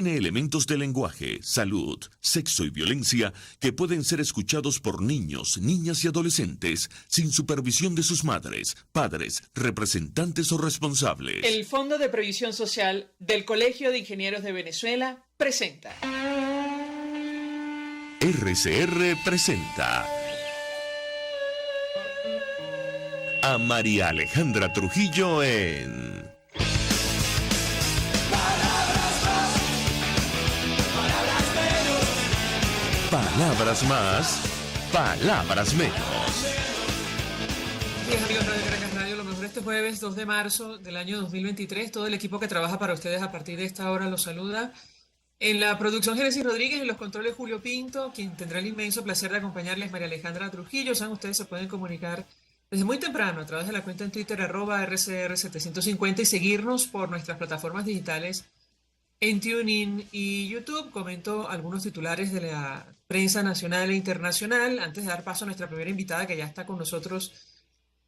Tiene elementos de lenguaje, salud, sexo y violencia que pueden ser escuchados por niños, niñas y adolescentes sin supervisión de sus madres, padres, representantes o responsables. El Fondo de Previsión Social del Colegio de Ingenieros de Venezuela presenta. RCR presenta a María Alejandra Trujillo en Palabras más, palabras menos. Bien, amigos de Caracas Radio, lo mejor este jueves 2 de marzo del año 2023. Todo el equipo que trabaja para ustedes a partir de esta hora los saluda. En la producción, Génesis Rodríguez, en los controles, Julio Pinto, quien tendrá el inmenso placer de acompañarles, María Alejandra Trujillo. Saben, ustedes se pueden comunicar desde muy temprano a través de la cuenta en Twitter, @RCR750, y seguirnos por nuestras plataformas digitales en TuneIn y YouTube. Comento algunos titulares de la prensa nacional e internacional antes de dar paso a nuestra primera invitada, que ya está con nosotros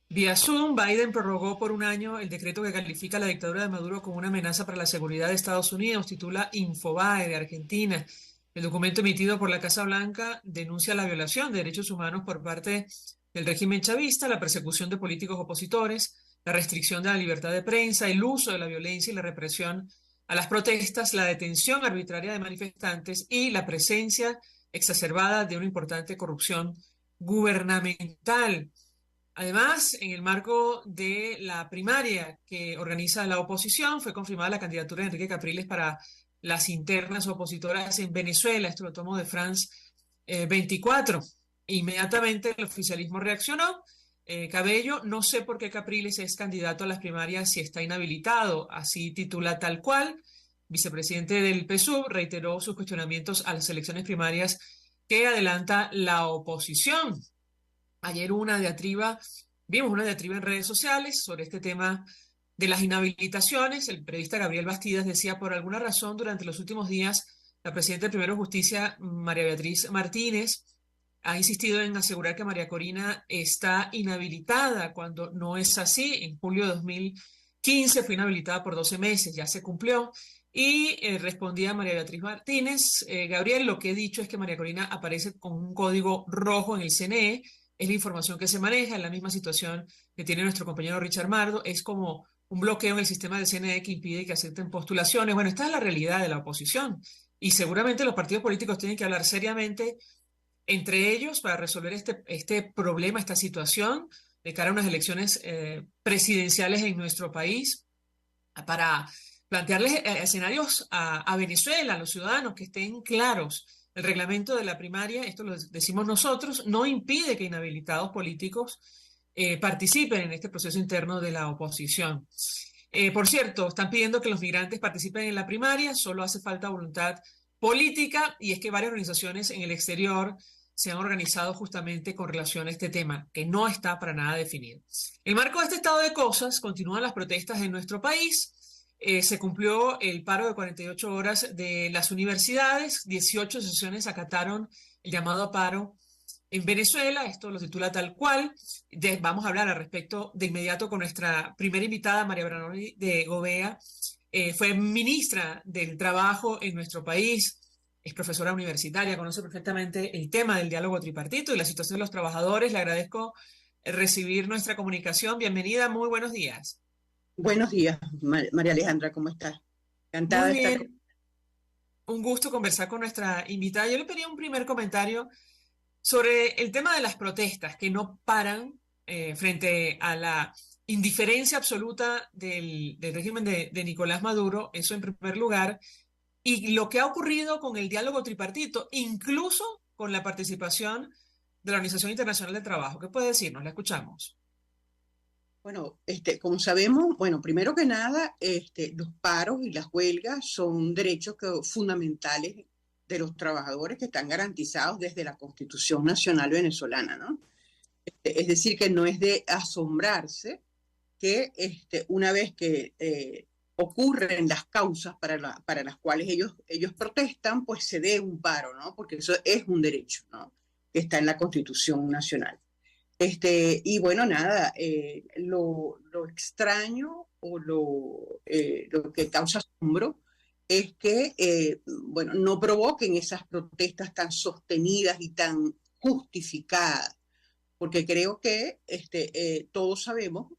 vía Zoom. Biden prorrogó por un año el decreto que califica la dictadura de Maduro como una amenaza para la seguridad de Estados Unidos, titula Infobae de Argentina. El documento emitido por la Casa Blanca denuncia la violación de derechos humanos por parte del régimen chavista, la persecución de políticos opositores, la restricción de la libertad de prensa, el uso de la violencia y la represión a las protestas, la detención arbitraria de manifestantes y la presencia exacerbada de una importante corrupción gubernamental. Además, en el marco de la primaria que organiza la oposición, fue confirmada la candidatura de Enrique Capriles para las internas opositoras en Venezuela. Esto lo tomo de France 24. Inmediatamente el oficialismo reaccionó. Cabello, no sé por qué Capriles es candidato a las primarias si está inhabilitado, así titula Tal Cual. Vicepresidente del PSUV reiteró sus cuestionamientos a las elecciones primarias que adelanta la oposición. Ayer vimos una diatriba en redes sociales sobre este tema de las inhabilitaciones. El periodista Gabriel Bastidas decía, por alguna razón, durante los últimos días, la presidenta de Primero Justicia, María Beatriz Martínez, ha insistido en asegurar que María Corina está inhabilitada, cuando no es así. En julio de 2015 fue inhabilitada por 12 meses, ya se cumplió. Y respondía María Beatriz Martínez, Gabriel, lo que he dicho es que María Corina aparece con un código rojo en el CNE, es la información que se maneja, en la misma situación que tiene nuestro compañero Richard Mardo, es como un bloqueo en el sistema del CNE que impide que acepten postulaciones. Bueno, esta es la realidad de la oposición, y seguramente los partidos políticos tienen que hablar seriamente entre ellos para resolver este problema, esta situación, de cara a unas elecciones presidenciales en nuestro país, para plantearles escenarios a Venezuela, a los ciudadanos, que estén claros. El reglamento de la primaria, esto lo decimos nosotros, no impide que inhabilitados políticos participen en este proceso interno de la oposición. Por cierto, están pidiendo que los migrantes participen en la primaria, solo hace falta voluntad política, y es que varias organizaciones en el exterior se han organizado justamente con relación a este tema, que no está para nada definido. En el marco de este estado de cosas, continúan las protestas en nuestro país. Se cumplió el paro de 48 horas de las universidades, 18 sesiones acataron el llamado a paro en Venezuela. Esto lo titula Tal Cual. Vamos a hablar al respecto de inmediato con nuestra primera invitada, María Branoli de Gobea. Fue ministra del Trabajo en nuestro país, es profesora universitaria, conoce perfectamente el tema del diálogo tripartito y la situación de los trabajadores. Le agradezco recibir nuestra comunicación. Bienvenida, muy buenos días. Buenos días, María Alejandra, ¿cómo estás? Encantada Muy de estar bien, un gusto conversar con nuestra invitada. Yo le pedí un primer comentario sobre el tema de las protestas que no paran frente a la indiferencia absoluta del régimen de Nicolás Maduro, eso en primer lugar, y lo que ha ocurrido con el diálogo tripartito, incluso con la participación de la Organización Internacional del Trabajo. ¿Qué puede decirnos? La escuchamos. Bueno, como sabemos, bueno, primero que nada, los paros y las huelgas son derechos fundamentales de los trabajadores que están garantizados desde la Constitución Nacional Venezolana, ¿no? Es decir, que no es de asombrarse que una vez que ocurren las causas para las cuales ellos protestan, pues se dé un paro, ¿no? Porque eso es un derecho, ¿no? Que está en la Constitución Nacional. Y bueno, nada, lo extraño o lo que causa asombro es que, bueno, no provoquen esas protestas tan sostenidas y tan justificadas, porque creo que todos sabemos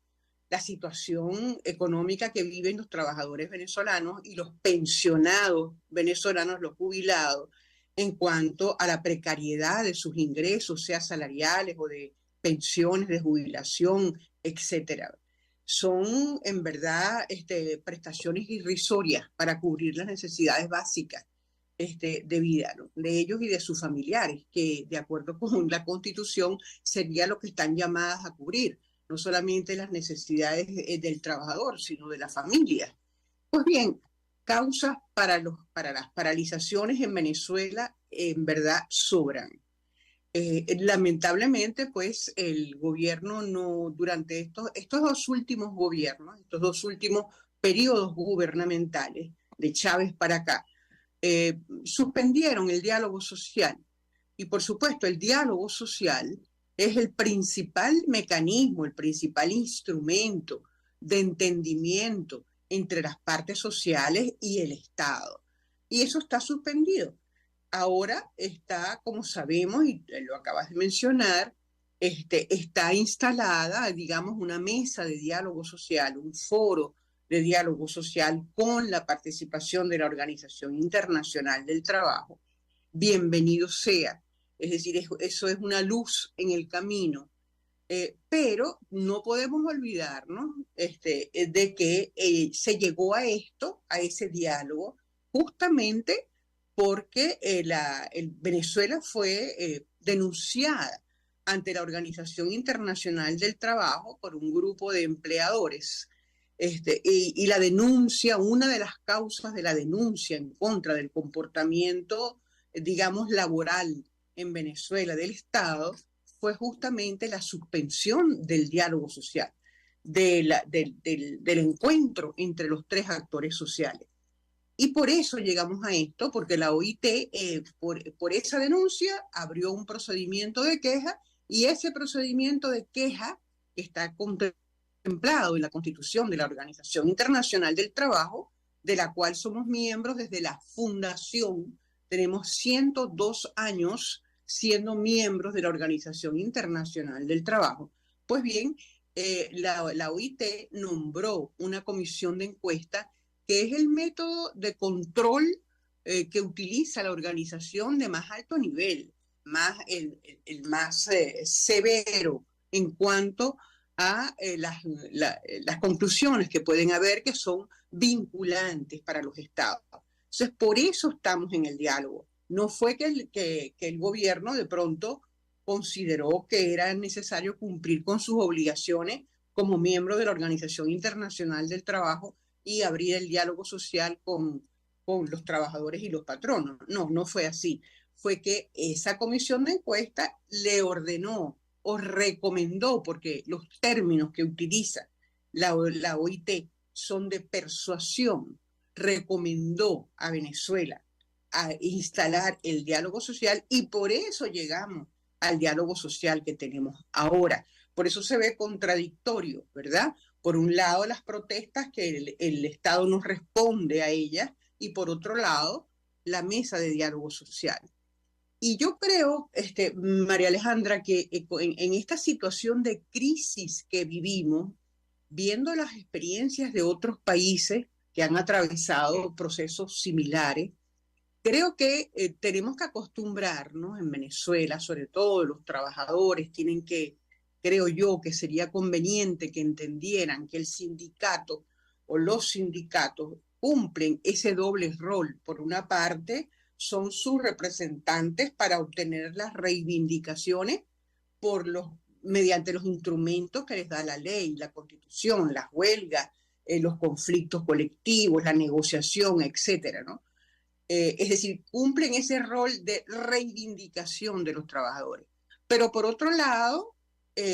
la situación económica que viven los trabajadores venezolanos y los pensionados venezolanos, los jubilados, en cuanto a la precariedad de sus ingresos, sea salariales o de pensiones de jubilación, etcétera. Son en verdad prestaciones irrisorias para cubrir las necesidades básicas de vida, ¿no?, de ellos y de sus familiares, que de acuerdo con la Constitución sería lo que están llamadas a cubrir, no solamente las necesidades del trabajador, sino de la familia. Pues bien, causas para las paralizaciones en Venezuela en verdad sobran. Lamentablemente, pues el gobierno no, durante estos dos últimos gobiernos, estos dos últimos periodos gubernamentales de Chávez para acá, suspendieron el diálogo social. Y por supuesto, el diálogo social es el principal mecanismo, el principal instrumento de entendimiento entre las partes sociales y el Estado. Y eso está suspendido. Ahora está, como sabemos, y lo acabas de mencionar, está instalada, digamos, una mesa de diálogo social, un foro de diálogo social con la participación de la Organización Internacional del Trabajo. Bienvenido sea. Es decir, eso es una luz en el camino. Pero no podemos olvidarnos de que se llegó a ese diálogo, justamente porque Venezuela fue denunciada ante la Organización Internacional del Trabajo por un grupo de empleadores. Y la denuncia, una de las causas de la denuncia en contra del comportamiento, digamos, laboral en Venezuela del Estado, fue justamente la suspensión del diálogo social, del encuentro entre los tres actores sociales. Y por eso llegamos a esto, porque la OIT, por esa denuncia, abrió un procedimiento de queja, y ese procedimiento de queja que está contemplado en la Constitución de la Organización Internacional del Trabajo, de la cual somos miembros desde la fundación. Tenemos 102 años siendo miembros de la Organización Internacional del Trabajo. Pues bien, la OIT nombró una comisión de encuesta que es el método de control que utiliza la organización de más alto nivel, el más severo en cuanto a las conclusiones que pueden haber, que son vinculantes para los estados. Entonces, por eso estamos en el diálogo. No fue que el gobierno de pronto consideró que era necesario cumplir con sus obligaciones como miembro de la Organización Internacional del Trabajo y abrir el diálogo social con los trabajadores y los patronos. No, no fue así. Fue que esa comisión de encuesta le ordenó o recomendó, porque los términos que utiliza la OIT son de persuasión, recomendó a Venezuela a instalar el diálogo social, y por eso llegamos al diálogo social que tenemos ahora. Por eso se ve contradictorio, ¿verdad? Por un lado, las protestas que el Estado no responde a ellas, y por otro lado, la mesa de diálogo social. Y yo creo, María Alejandra, que en esta situación de crisis que vivimos, viendo las experiencias de otros países que han atravesado procesos similares, creo que tenemos que acostumbrarnos en Venezuela, sobre todo los trabajadores, tienen que, creo yo, que sería conveniente que entendieran que el sindicato o los sindicatos cumplen ese doble rol. Por una parte, son sus representantes para obtener las reivindicaciones mediante los instrumentos que les da la ley, la Constitución, las huelgas, los conflictos colectivos, la negociación, etcétera, ¿no? Es decir, cumplen ese rol de reivindicación de los trabajadores. Pero por otro lado,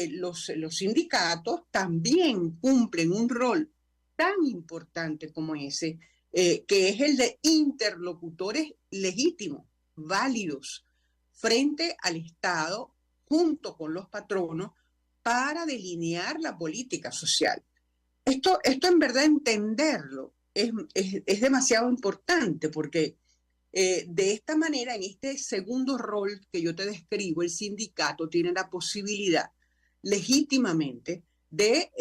los sindicatos también cumplen un rol tan importante como ese, que es el de interlocutores legítimos, válidos, frente al Estado, junto con los patronos, para delinear la política social. Esto en verdad entenderlo es demasiado importante porque de esta manera, en este segundo rol que yo te describo, el sindicato tiene la posibilidad legítimamente de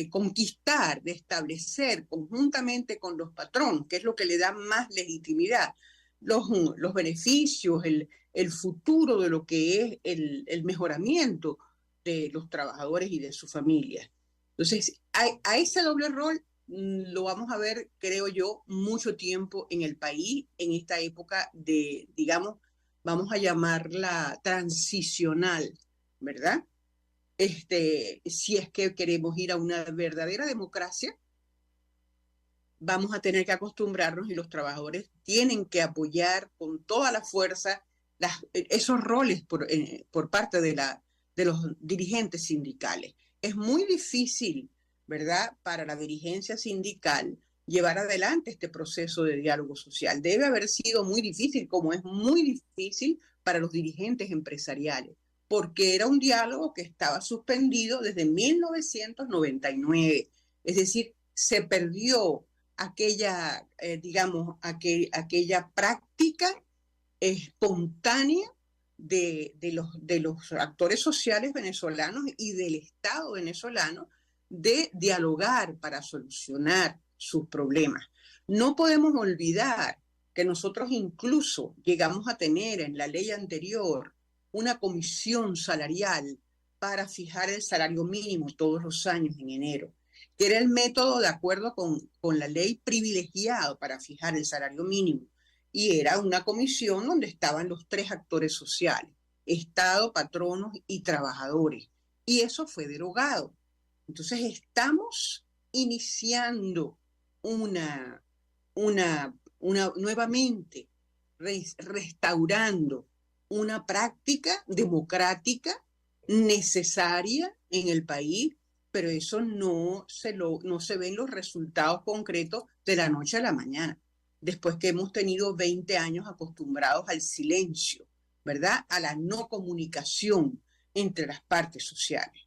conquistar, de establecer conjuntamente con los patronos, que es lo que le da más legitimidad, los beneficios, el futuro de lo que es el mejoramiento de los trabajadores y de sus familias. Entonces, a ese doble rol lo vamos a ver, creo yo, mucho tiempo en el país, en esta época de, digamos, vamos a llamarla transicional, ¿verdad? Si es que queremos ir a una verdadera democracia, vamos a tener que acostumbrarnos y los trabajadores tienen que apoyar con toda la fuerza esos roles por parte de los dirigentes sindicales. Es muy difícil, ¿verdad?, para la dirigencia sindical llevar adelante este proceso de diálogo social. Debe haber sido muy difícil, como es muy difícil para los dirigentes empresariales, porque era un diálogo que estaba suspendido desde 1999. Es decir, se perdió aquella, aquella práctica espontánea de los actores sociales venezolanos y del Estado venezolano de dialogar para solucionar sus problemas. No podemos olvidar que nosotros incluso llegamos a tener en la ley anterior una comisión salarial para fijar el salario mínimo todos los años en enero, que era el método de acuerdo con la ley privilegiado para fijar el salario mínimo. Y era una comisión donde estaban los tres actores sociales, Estado, patronos y trabajadores. Y eso fue derogado. Entonces estamos iniciando nuevamente restaurando una práctica democrática necesaria en el país, pero eso no se ven los resultados concretos de la noche a la mañana, después que hemos tenido 20 años acostumbrados al silencio, ¿verdad?, a la no comunicación entre las partes sociales.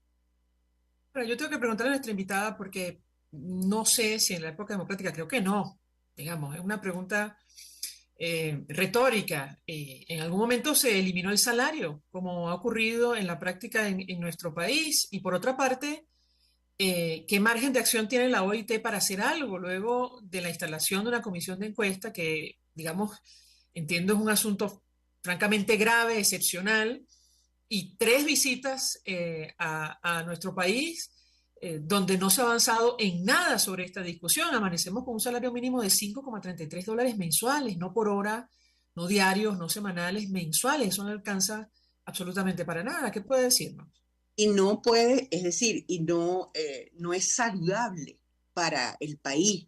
Pero yo tengo que preguntarle a nuestra invitada porque no sé si en la época democrática, creo que no, digamos, es una pregunta retórica. En algún momento se eliminó el salario, como ha ocurrido en la práctica en nuestro país, y por otra parte, ¿qué margen de acción tiene la OIT para hacer algo luego de la instalación de una comisión de encuesta que, digamos, entiendo es un asunto francamente grave, excepcional, y 3 visitas a nuestro país donde no se ha avanzado en nada sobre esta discusión? Amanecemos con un salario mínimo de $5,33 mensuales, no por hora, no diarios, no semanales, mensuales. Eso no alcanza absolutamente para nada. ¿Qué puede decirnos? Y no puede, es decir, no es saludable para el país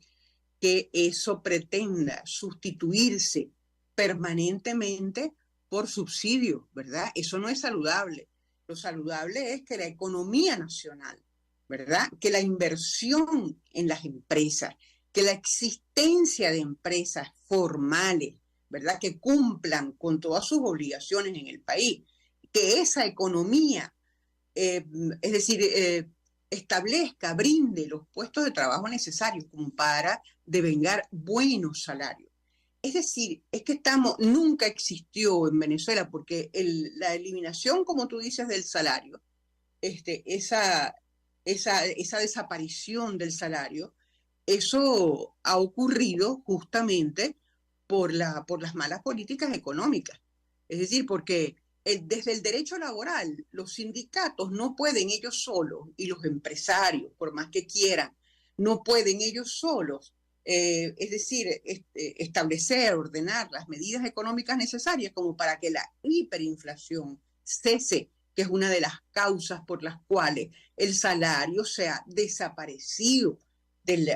que eso pretenda sustituirse permanentemente por subsidios, ¿verdad? Eso no es saludable. Lo saludable es que la economía nacional, ¿verdad?, que la inversión en las empresas, que la existencia de empresas formales, ¿verdad?, que cumplan con todas sus obligaciones en el país, que esa economía, es decir, establezca, brinde los puestos de trabajo necesarios como para devengar buenos salarios. Es decir, es que nunca existió en Venezuela, porque la eliminación, como tú dices, del salario, esa desaparición del salario, eso ha ocurrido justamente por las malas políticas económicas. Es decir, porque desde el derecho laboral, los sindicatos no pueden ellos solos, y los empresarios, por más que quieran, no pueden ellos solos, es decir, establecer, ordenar las medidas económicas necesarias como para que la hiperinflación cese, que es una de las causas por las cuales el salario se ha desaparecido del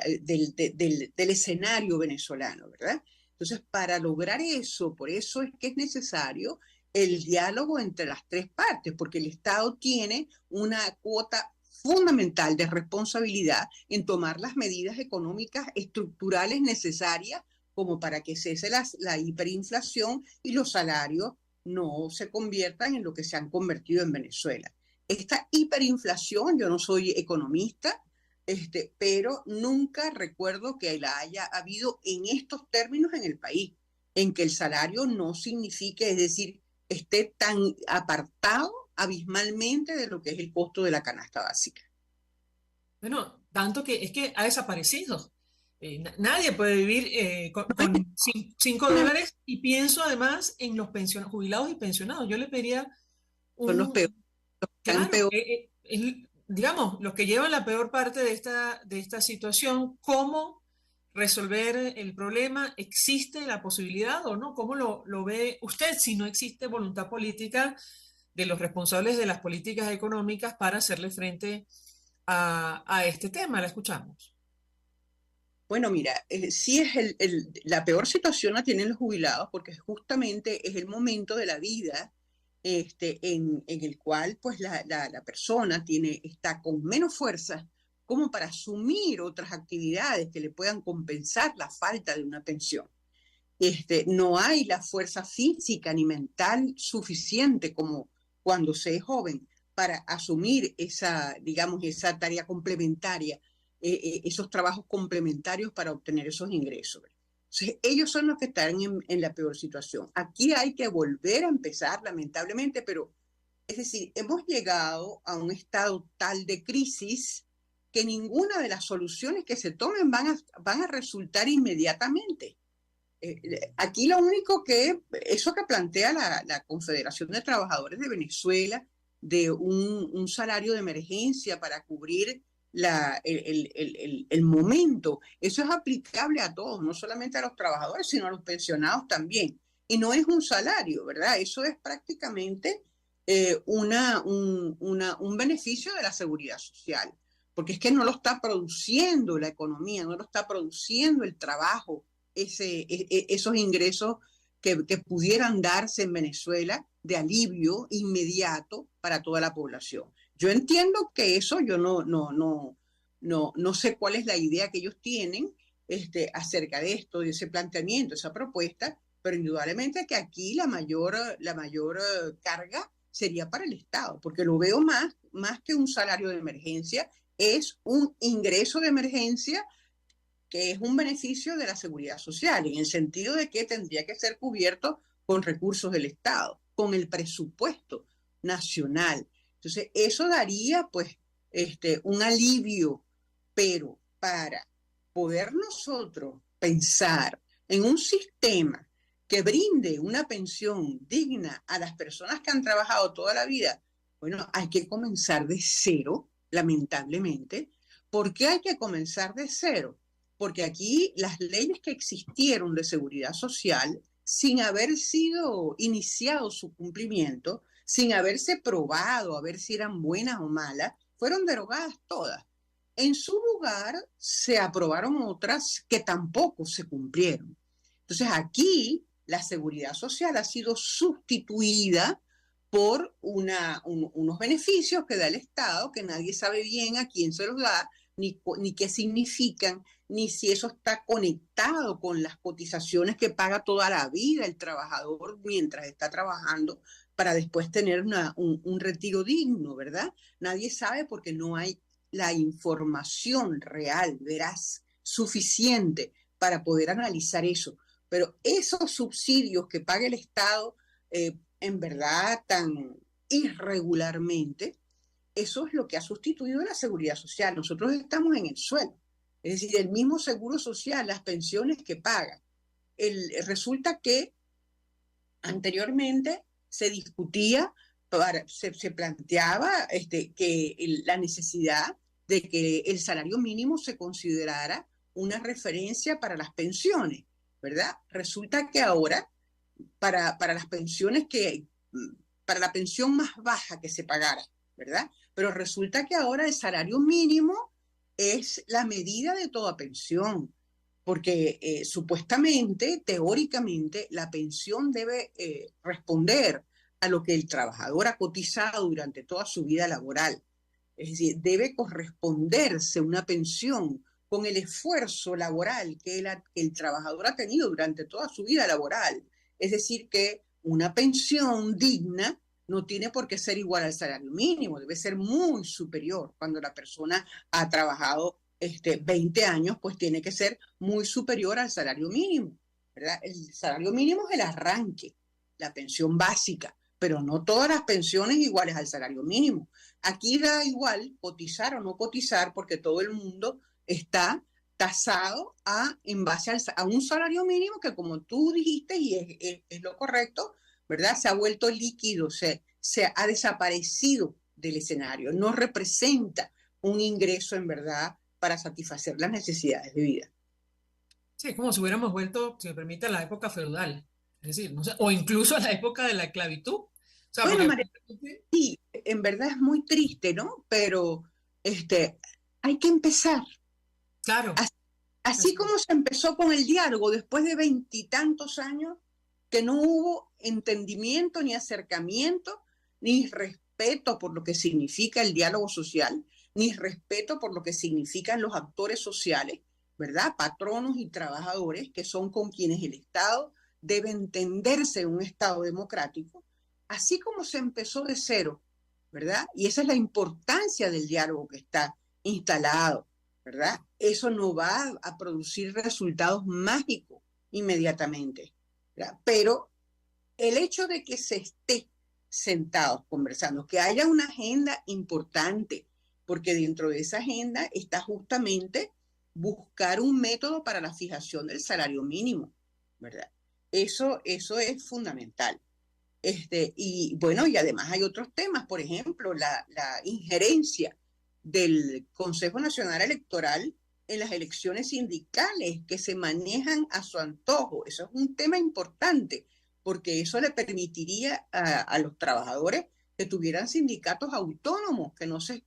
escenario venezolano, ¿verdad? Entonces, para lograr eso, por eso es que es necesario el diálogo entre las tres partes, porque el Estado tiene una cuota fundamental de responsabilidad en tomar las medidas económicas estructurales necesarias como para que cese la hiperinflación y los salarios no se conviertan en lo que se han convertido en Venezuela. Esta hiperinflación, yo no soy economista, pero nunca recuerdo que la haya habido en estos términos en el país, en que el salario no signifique, es decir, esté tan apartado abismalmente de lo que es el costo de la canasta básica. Bueno, tanto que es que ha desaparecido. Nadie puede vivir con $5 y pienso además en los jubilados y pensionados. Yo le pediría Son los peores, un, están claro, peor. digamos, los que llevan la peor parte de esta situación, ¿cómo resolver el problema? ¿Existe la posibilidad o no? ¿Cómo lo ve usted si no existe voluntad política de los responsables de las políticas económicas para hacerle frente a este tema? La escuchamos. Bueno, mira, sí es la peor situación la tienen los jubilados porque justamente es el momento de la vida en el cual pues la persona está con menos fuerza como para asumir otras actividades que le puedan compensar la falta de una pensión. No hay la fuerza física ni mental suficiente como cuando se es joven para asumir digamos, esa tarea complementaria, esos trabajos complementarios para obtener esos ingresos. Entonces, ellos son los que están en la peor situación. Aquí hay que volver a empezar, lamentablemente, pero es decir, hemos llegado a un estado tal de crisis que ninguna de las soluciones que se tomen van a resultar inmediatamente. Aquí lo único eso que plantea la Confederación de Trabajadores de Venezuela, de un salario de emergencia para cubrir el momento, eso es aplicable a todos, no solamente a los trabajadores, sino a los pensionados también. Y no es un salario, ¿verdad? Eso es prácticamente un beneficio de la seguridad social, porque es que no lo está produciendo la economía, no lo está produciendo el trabajo, esos ingresos que pudieran darse en Venezuela de alivio inmediato para toda la población. Yo entiendo que eso, yo no sé cuál es la idea que ellos tienen acerca de esto, de ese planteamiento, esa propuesta, pero indudablemente que aquí la mayor carga sería para el Estado, porque lo veo más que un salario de emergencia, es un ingreso de emergencia que es un beneficio de la seguridad social, en el sentido de que tendría que ser cubierto con recursos del Estado, con el presupuesto nacional. Entonces, eso daría pues un alivio, pero para poder nosotros pensar en un sistema que brinde una pensión digna a las personas que han trabajado toda la vida, bueno, hay que comenzar de cero, lamentablemente. ¿Por qué hay que comenzar de cero? Porque aquí las leyes que existieron de seguridad social, sin haber sido iniciado su cumplimiento, sin haberse probado a ver si eran buenas o malas, fueron derogadas todas. En su lugar se aprobaron otras que tampoco se cumplieron. Entonces aquí la seguridad social ha sido sustituida por unos beneficios que da el Estado, que nadie sabe bien a quién se los da, ni qué significan, ni si eso está conectado con las cotizaciones que paga toda la vida el trabajador mientras está trabajando para después tener un retiro digno, ¿verdad? Nadie sabe porque no hay la información real, veraz, suficiente para poder analizar eso. Pero esos subsidios que paga el Estado, en verdad, tan irregularmente, eso es lo que ha sustituido la seguridad social. Nosotros estamos en el suelo. Es decir, el mismo seguro social, las pensiones que paga. Resulta que anteriormente se discutía, se planteaba la necesidad de que el salario mínimo se considerara una referencia para las pensiones, ¿verdad? Resulta que ahora, para las pensiones para la pensión más baja que se pagara, ¿verdad? Pero resulta que ahora el salario mínimo es la medida de toda pensión, porque supuestamente, teóricamente, la pensión debe responder a lo que el trabajador ha cotizado durante toda su vida laboral. Es decir, debe corresponderse una pensión con el esfuerzo laboral que el trabajador ha tenido durante toda su vida laboral. Es decir, que una pensión digna no tiene por qué ser igual al salario mínimo, debe ser muy superior. Cuando la persona ha trabajado 20 años, pues tiene que ser muy superior al salario mínimo, ¿verdad? El salario mínimo es el arranque, la pensión básica, pero no todas las pensiones iguales al salario mínimo. Aquí da igual cotizar o no cotizar porque todo el mundo está tasado en base a un salario mínimo que, como tú dijiste, y es lo correcto, ¿verdad? Se ha vuelto líquido, se ha desaparecido del escenario, no representa un ingreso en verdad para satisfacer las necesidades de vida. Sí, es como si hubiéramos vuelto, si me permite, a la época feudal, es decir, no sé, o incluso a la época de la esclavitud. O sea, Bueno, porque... María, sí, en verdad es muy triste, ¿no? Pero hay que empezar. Claro. Así como se empezó con el diálogo después de 20 y tantos años, que no hubo entendimiento ni acercamiento, ni respeto por lo que significa el diálogo social, ni respeto por lo que significan los actores sociales, ¿verdad? Patronos y trabajadores, que son con quienes el Estado debe entenderse en un Estado democrático, así como se empezó de cero, ¿verdad? Y esa es la importancia del diálogo que está instalado, ¿verdad? Eso no va a producir resultados mágicos inmediatamente, ¿verdad? Pero el hecho de que se esté sentados conversando, que haya una agenda importante, porque dentro de esa agenda está justamente buscar un método para la fijación del salario mínimo, ¿verdad? Eso es fundamental. Y bueno, y además hay otros temas, por ejemplo, la injerencia del Consejo Nacional Electoral en las elecciones sindicales que se manejan a su antojo. Eso es un tema importante, porque eso le permitiría a los trabajadores que tuvieran sindicatos autónomos, que no se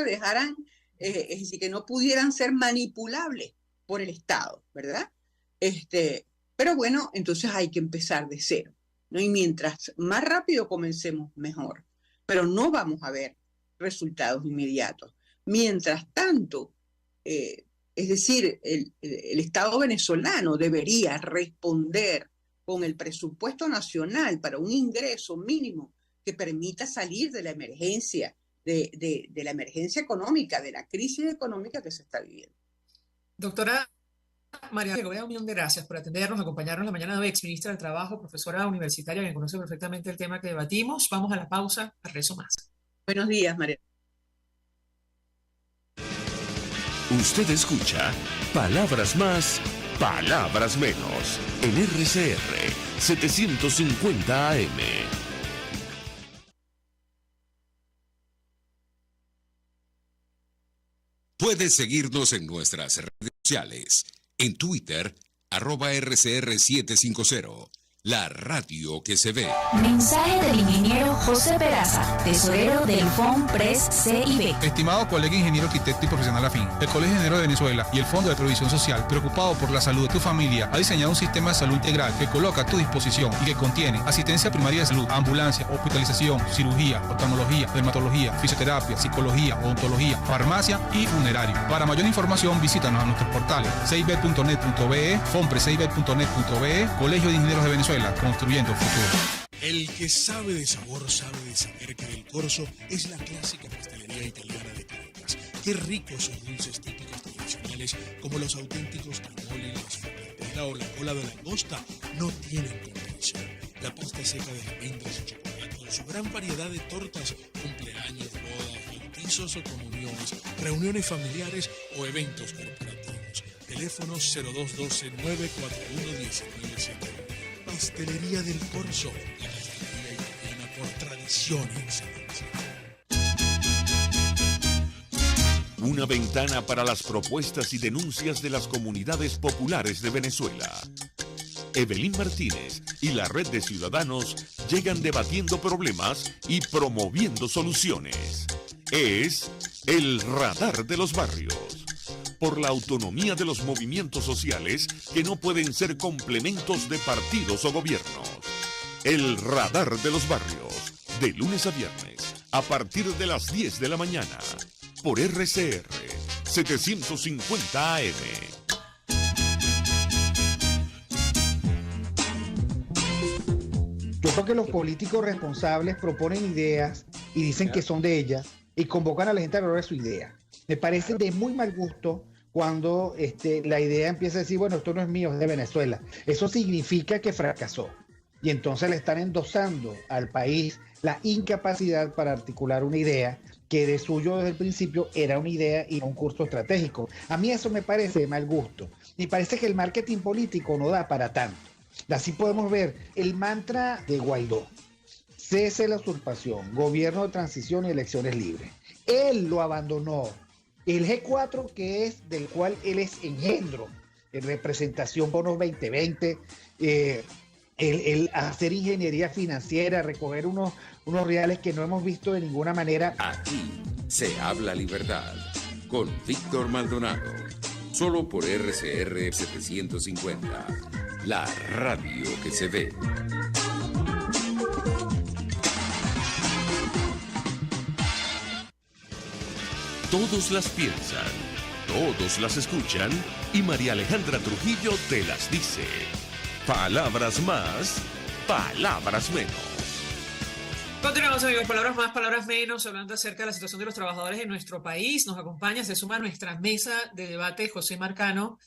dejaran, es decir, que no pudieran ser manipulables por el Estado, ¿verdad? Pero bueno, entonces hay que empezar de cero, ¿no? Y mientras más rápido comencemos, mejor. Pero no vamos a ver resultados inmediatos. Mientras tanto, es decir, el Estado venezolano debería responder con el presupuesto nacional para un ingreso mínimo que permita salir de la emergencia, de la emergencia económica, de la crisis económica que se está viviendo. Doctora María Segovia, un millón de gracias por atendernos, acompañarnos la mañana de hoy, exministra del Trabajo, profesora universitaria que conoce perfectamente el tema que debatimos. Vamos a la pausa, al rezo más. Buenos días, María. Usted escucha Palabras Más, Palabras Menos en RCR 750 AM. Puedes seguirnos en nuestras redes sociales. En Twitter, @RCR750. La radio que se ve. Mensaje del ingeniero José Peraza, tesorero del FONPRES CIB. Estimado colega ingeniero arquitecto y profesional afín, el Colegio de Ingenieros de Venezuela y el Fondo de Previsión Social, preocupado por la salud de tu familia, ha diseñado un sistema de salud integral que coloca a tu disposición y que contiene asistencia primaria de salud, ambulancia, hospitalización, cirugía, oftalmología, dermatología, fisioterapia, psicología, odontología, farmacia y funerario. Para mayor información, visítanos a nuestros portales cib.net.be, fonprescib.net.be, Colegio de Ingenieros de Venezuela, construyendo futuro. El que sabe de sabor sabe de saber que Del Corso es la clásica pastelería italiana de Caracas. Qué ricos sus dulces típicos tradicionales, como los auténticos cannoli, las frittata o la cola de langosta, no tienen comparación. La pasta seca de almendras y chocolate, con su gran variedad de tortas, cumpleaños, bodas, bautizos o comuniones, reuniones familiares o eventos corporativos. Teléfonos 0212-941-1971. Pastelería Del Corso, la pastelería italiana por tradición y excelencia. Una ventana para las propuestas y denuncias de las comunidades populares de Venezuela. Evelyn Martínez y la Red de Ciudadanos llegan debatiendo problemas y promoviendo soluciones. Es el Radar de los Barrios. Por la autonomía de los movimientos sociales que no pueden ser complementos de partidos o gobiernos. El Radar de los Barrios, de lunes a viernes, a partir de las 10 de la mañana, por RCR 750 AM. Yo creo que los políticos responsables proponen ideas y dicen que son de ellas y convocan a la gente a hablar de su idea. Me parece de muy mal gusto cuando la idea empieza a decir, bueno, esto no es mío, es de Venezuela. Eso significa que fracasó. Y entonces le están endosando al país la incapacidad para articular una idea que de suyo desde el principio era una idea y no un curso estratégico. A mí eso me parece de mal gusto. Me parece que el marketing político no da para tanto. Así podemos ver el mantra de Guaidó: cese la usurpación, gobierno de transición y elecciones libres. Él lo abandonó. El G4, que es del cual él es engendro, en representación bonos 2020, el hacer ingeniería financiera, recoger unos reales que no hemos visto de ninguna manera. Aquí se habla libertad con Víctor Maldonado, solo por RCR 750, la radio que se ve. Todos las piensan, todos las escuchan y María Alejandra Trujillo te las dice. Palabras más, palabras menos. Continuamos, amigos, palabras más, palabras menos, hablando acerca de la situación de los trabajadores en nuestro país. Nos acompaña, se suma a nuestra mesa de debate José Marcano,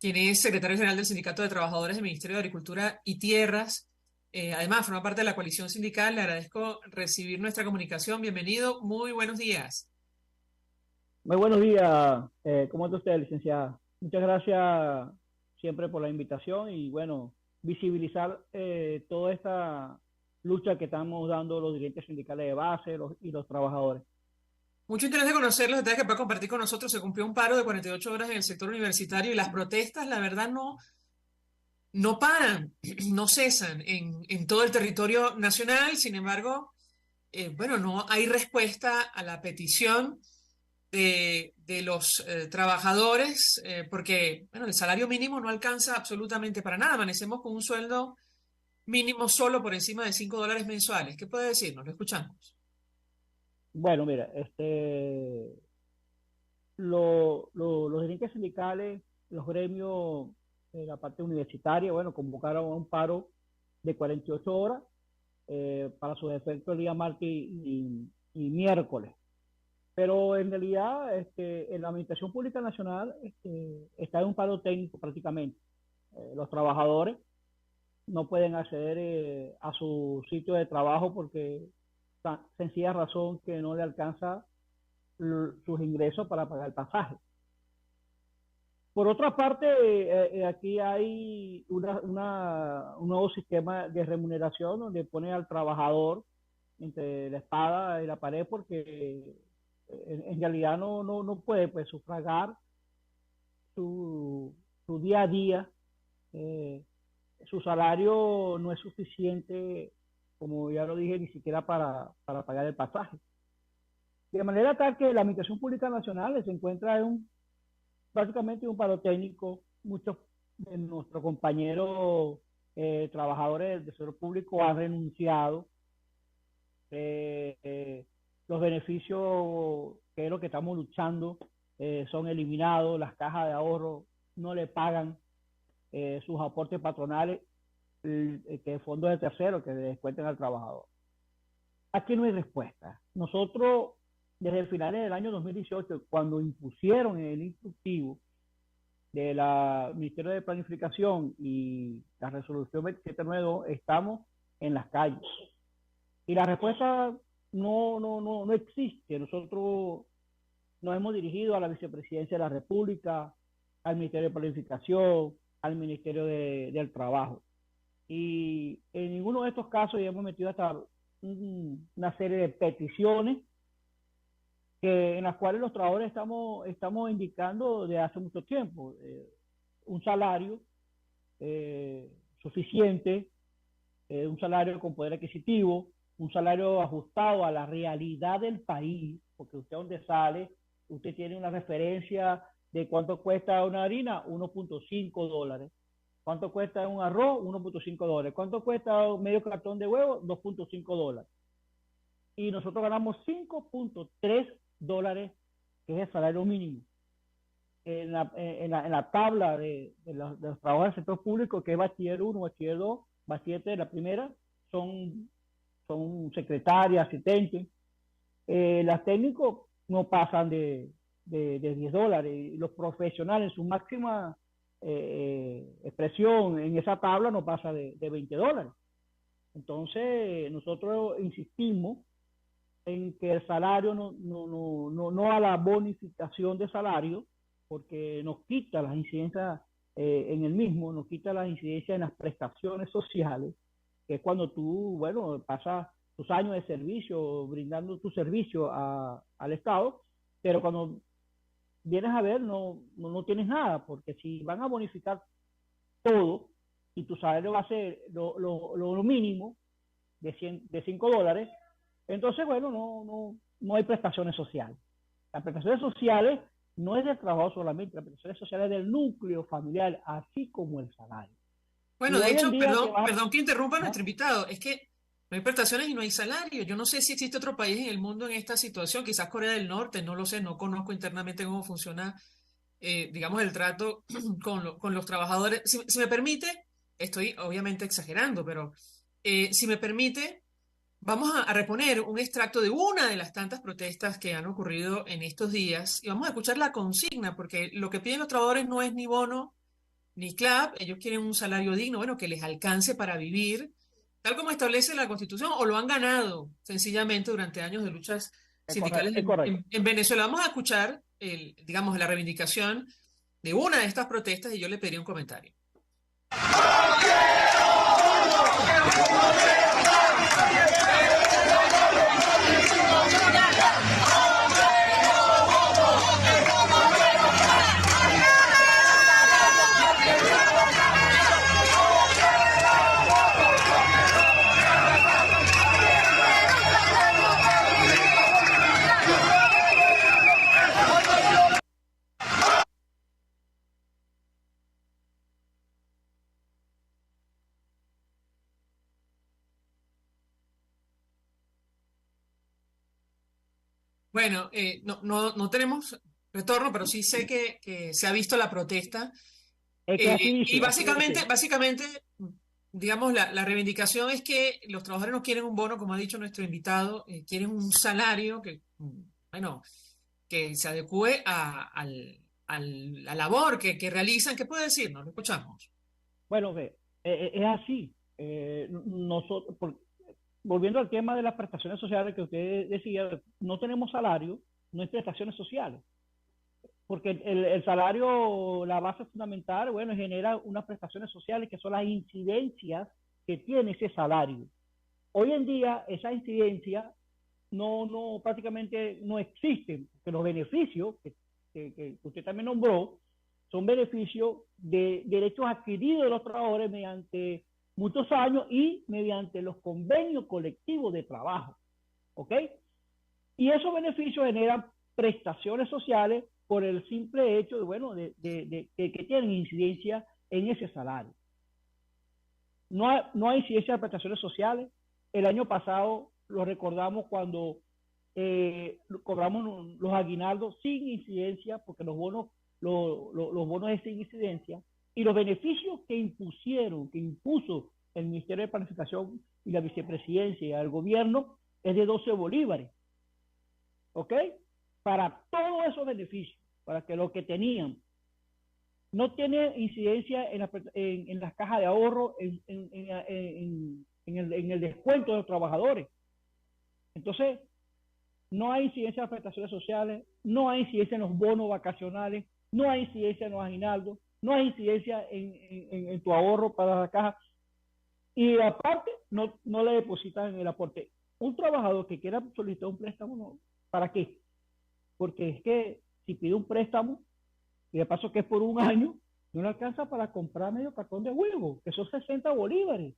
quien es secretario general del Sindicato de Trabajadores del Ministerio de Agricultura y Tierras. Además, forma parte de la coalición sindical. Le agradezco recibir nuestra comunicación. Bienvenido, muy buenos días. Muy buenos días. ¿Cómo está usted, licenciada? Muchas gracias siempre por la invitación y, bueno, visibilizar toda esta lucha que estamos dando los dirigentes sindicales de base y los trabajadores. Mucho interés de conocerlos, detalles que puede compartir con nosotros. Se cumplió un paro de 48 horas en el sector universitario y las protestas, la verdad, no paran, no cesan en todo el territorio nacional. Sin embargo, bueno, no hay respuesta a la petición de los trabajadores, porque bueno, el salario mínimo no alcanza absolutamente para nada. Amanecemos con un sueldo mínimo solo por encima de $5 mensuales. ¿Qué puede decirnos? Lo escuchamos. Bueno, mira, los dirigentes sindicales, los gremios de la parte universitaria, bueno, convocaron a un paro de 48 horas para sus efectos el día martes y miércoles. Pero en realidad, en la Administración Pública Nacional está en un paro técnico prácticamente. Los trabajadores no pueden acceder a su sitio de trabajo porque sencilla razón que no le alcanza sus ingresos para pagar el pasaje. Por otra parte, aquí hay un nuevo sistema de remuneración donde pone al trabajador entre la espada y la pared porque en realidad no puede pues sufragar su día a día. Su salario no es suficiente, como ya lo dije, ni siquiera para pagar el pasaje. De manera tal que la Administración Pública Nacional se encuentra prácticamente un paro técnico. Muchos de nuestros compañeros trabajadores del sector público han renunciado. Los beneficios, que es lo que estamos luchando, son eliminados. Las cajas de ahorro no le pagan sus aportes patronales, que fondos de terceros que le descuenten al trabajador. Aquí no hay respuesta. Nosotros, desde el final del año 2018, cuando impusieron el instructivo de la Ministerio de Planificación y la resolución 2792, estamos en las calles. Y la respuesta no existe. Nosotros nos hemos dirigido a la Vicepresidencia de la República, al Ministerio de Planificación, al Ministerio del Trabajo. Y en ninguno de estos casos ya hemos metido hasta una serie de peticiones en las cuales los trabajadores estamos indicando desde hace mucho tiempo un salario suficiente, un salario con poder adquisitivo, un salario ajustado a la realidad del país, porque usted donde sale, usted tiene una referencia de cuánto cuesta una harina, $1.5. ¿Cuánto cuesta un arroz? $1.5. ¿Cuánto cuesta medio cartón de huevo? $2.5. Y nosotros ganamos $5.3, que es el salario mínimo. En la tabla de los trabajadores del sector público, que es bachiller 1, bachiller 2, bachiller de la primera, son, son secretarias, asistentes. Las técnicos no pasan de $10. Los profesionales, su máxima expresión en esa tabla no pasa de $20. Entonces, nosotros insistimos en que el salario no a la bonificación de salario, porque nos quita las incidencias en el mismo, nos quita las incidencias en las prestaciones sociales, que es cuando tú, bueno, pasas tus años de servicio, brindando tu servicio al Estado, pero cuando vienes a ver no tienes nada, porque si van a bonificar todo y tu salario va a ser lo mínimo de $5, entonces, bueno, no hay prestaciones sociales. Las prestaciones sociales no es del trabajo solamente, las prestaciones sociales es del núcleo familiar, así como el salario. Bueno, Y de hoy en hecho, día que perdón que interrumpa a ¿Ah? nuestro invitado, es que no hay prestaciones y no hay salario. Yo no sé si existe otro país en el mundo en esta situación, quizás Corea del Norte, no lo sé, no conozco internamente cómo funciona, digamos, el trato con los trabajadores. Si me permite, estoy obviamente exagerando, pero si me permite, vamos a reponer un extracto de una de las tantas protestas que han ocurrido en estos días y vamos a escuchar la consigna, porque lo que piden los trabajadores no es ni bono ni CLAP, ellos quieren un salario digno, bueno, que les alcance para vivir, tal como establece la Constitución, o lo han ganado sencillamente durante años de luchas sindicales es correcto. en Venezuela. Vamos a escuchar, digamos, la reivindicación de una de estas protestas y yo le pediría un comentario. Bueno, no tenemos retorno, pero sí sé que se ha visto la protesta. Es que así Y dice, así básicamente, digamos, la reivindicación es que los trabajadores no quieren un bono, como ha dicho nuestro invitado, quieren un salario que, bueno, que se adecue a la labor que realizan. ¿Qué puede decirnos? Lo escuchamos. Bueno, es así. Nosotros, volviendo al tema de las prestaciones sociales que usted decía, no tenemos salario, no hay prestaciones sociales. Porque el salario, la base fundamental, bueno, genera unas prestaciones sociales que son las incidencias que tiene ese salario. Hoy en día, esas incidencias prácticamente no existen, porque los beneficios que usted también nombró son beneficios de derechos adquiridos de los trabajadores mediante muchos años y mediante los convenios colectivos de trabajo, ¿ok? Y esos beneficios generan prestaciones sociales por el simple hecho de, bueno, de que tienen incidencia en ese salario. No hay incidencia de prestaciones sociales. El año pasado lo recordamos cuando cobramos los aguinaldos sin incidencia, porque los bonos es sin incidencia, y los beneficios que impuso el Ministerio de Planificación y la Vicepresidencia y el gobierno es de 12 bolívares. ¿Ok? Para todos esos beneficios, para que los que tenían no tiene incidencia en las cajas de ahorro, en el descuento de los trabajadores. Entonces, no hay incidencia en las prestaciones sociales, no hay incidencia en los bonos vacacionales, no hay incidencia en los aguinaldos, no hay incidencia en tu ahorro para la caja. Y aparte, no le depositan en el aporte. Un trabajador que quiera solicitar un préstamo, ¿para qué? Porque es que si pide un préstamo, y de paso que es por un año, no le alcanza para comprar medio cartón de huevo, que son 60 bolívares.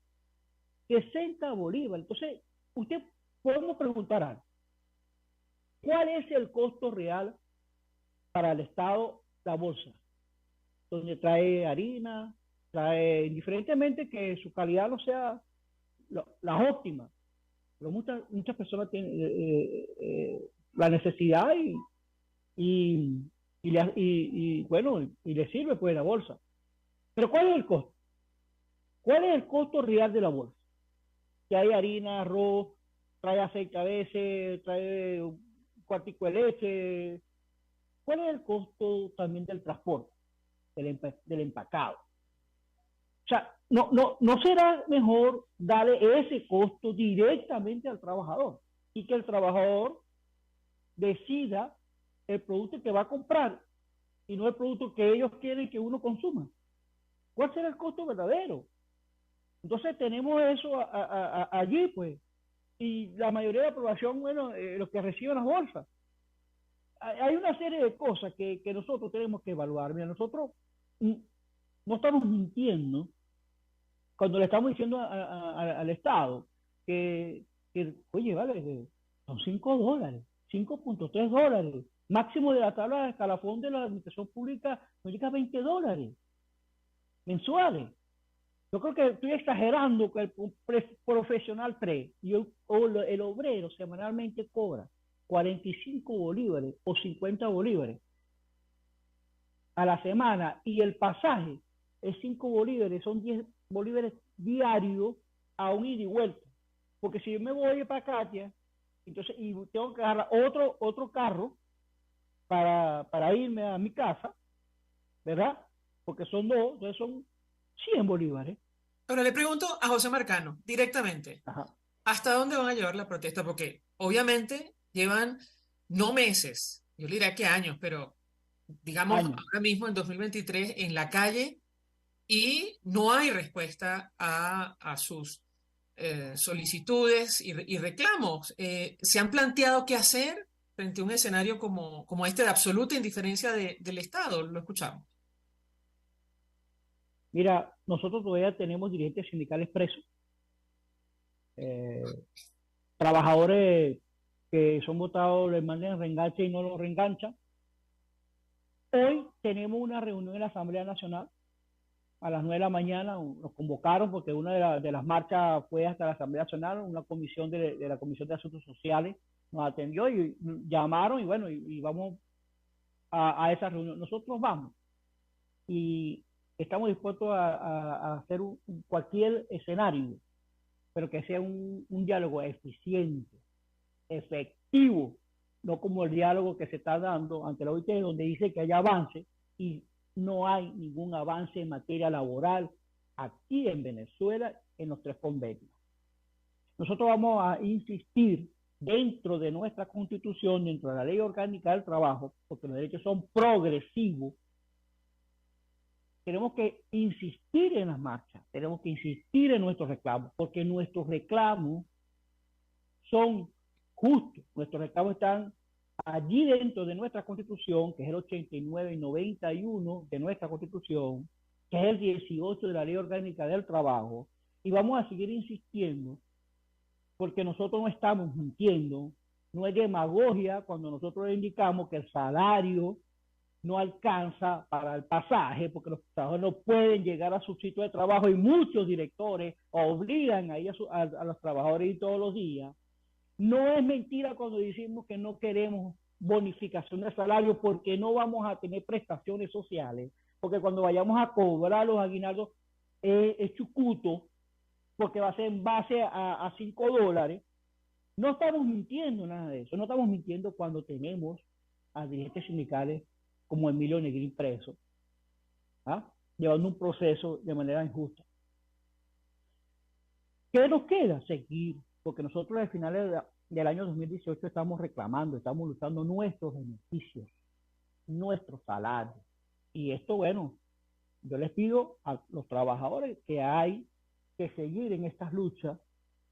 60 bolívares. Entonces, usted podemos preguntar algo. ¿Cuál es el costo real para el Estado la bolsa? Donde trae harina, trae, indiferentemente que su calidad no sea la óptima. Pero muchas personas tienen la necesidad y le sirve pues la bolsa. Pero ¿cuál es el costo? ¿Cuál es el costo real de la bolsa? que hay harina, arroz, trae aceite a veces, trae un cuartico de leche. ¿Cuál es el costo también del transporte, del empacado? O sea, no será mejor darle ese costo directamente al trabajador y que el trabajador decida el producto que va a comprar y no el producto que ellos quieren que uno consuma. ¿Cuál será el costo verdadero? Entonces tenemos eso allí, pues, y la mayoría de la población, bueno, los que reciben las bolsas. Hay una serie de cosas que nosotros tenemos que evaluar. Mira, nosotros no estamos mintiendo cuando le estamos diciendo al Estado que, oye, vale, son $5, $5.3, máximo de la tabla de escalafón de la administración pública, no llega a $20 mensuales. Yo creo que estoy exagerando que el profesional 3 y el obrero semanalmente cobra 45 bolívares o 50 bolívares a la semana y el pasaje es 5 bolívares, son 10 bolívares diarios a un ida y vuelta. Porque si yo me voy para Katia, entonces, y tengo que agarrar otro carro para irme a mi casa, ¿verdad? Porque son dos, entonces son 100 bolívares. Ahora le pregunto a José Marcano directamente, Ajá. ¿hasta dónde van a llevar la protesta? Porque obviamente llevan no meses, yo le diría que años, pero digamos ahora mismo en 2023 en la calle y no hay respuesta a sus solicitudes y reclamos. ¿Se han planteado qué hacer frente a un escenario como este de absoluta indiferencia del Estado? Lo escuchamos. Mira, nosotros todavía tenemos dirigentes sindicales presos, trabajadores que son votados, les mandan reenganche y no los reenganchan. Hoy tenemos una reunión en la Asamblea Nacional a las 9 de la mañana, nos convocaron porque una de las marchas fue hasta la Asamblea Nacional, una comisión de la Comisión de Asuntos Sociales nos atendió y llamaron y bueno, y vamos a esa reunión. Nosotros vamos y estamos dispuestos a hacer cualquier escenario, pero que sea un diálogo eficiente, efectivo, no como el diálogo que se está dando ante la OIT, donde dice que hay avance y no hay ningún avance en materia laboral aquí en Venezuela en los 3 convenios. Nosotros vamos a insistir dentro de nuestra Constitución, dentro de la Ley Orgánica del Trabajo, porque los derechos son progresivos. Tenemos que insistir en las marchas, tenemos que insistir en nuestros reclamos, porque nuestros reclamos son justos, nuestros reclamos están allí dentro de nuestra Constitución, que es el 89 y 91 de nuestra Constitución, que es el 18 de la Ley Orgánica del Trabajo, y vamos a seguir insistiendo, porque nosotros no estamos mintiendo, no es demagogia cuando nosotros le indicamos que el salario no alcanza para el pasaje, porque los trabajadores no pueden llegar a su sitio de trabajo y muchos directores obligan a ir a los trabajadores ir todos los días. No es mentira cuando decimos que no queremos bonificación de salario porque no vamos a tener prestaciones sociales, porque cuando vayamos a cobrar los aguinaldos es chucuto, porque va a ser en base a $5. No estamos mintiendo nada de eso, no estamos mintiendo cuando tenemos a dirigentes sindicales como Emilio Negrín preso, llevando un proceso de manera injusta. ¿Qué nos queda? Seguir, porque nosotros al final del año 2018 estamos reclamando, estamos luchando nuestros beneficios, nuestros salarios. Y esto, bueno, yo les pido a los trabajadores que hay que seguir en estas luchas,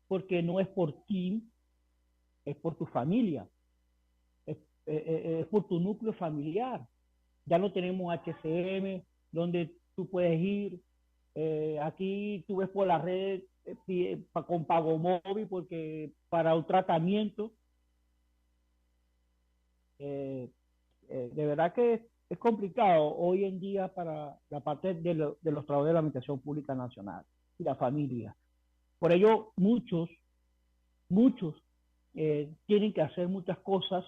porque no es por ti, es por tu familia, es por tu núcleo familiar. Ya no tenemos HCM, donde tú puedes ir. Aquí tú ves por la red con pago móvil, porque para un tratamiento, de verdad que es complicado hoy en día para la parte de los trabajadores de la Administración Pública Nacional y la familia. Por ello, muchos tienen que hacer muchas cosas,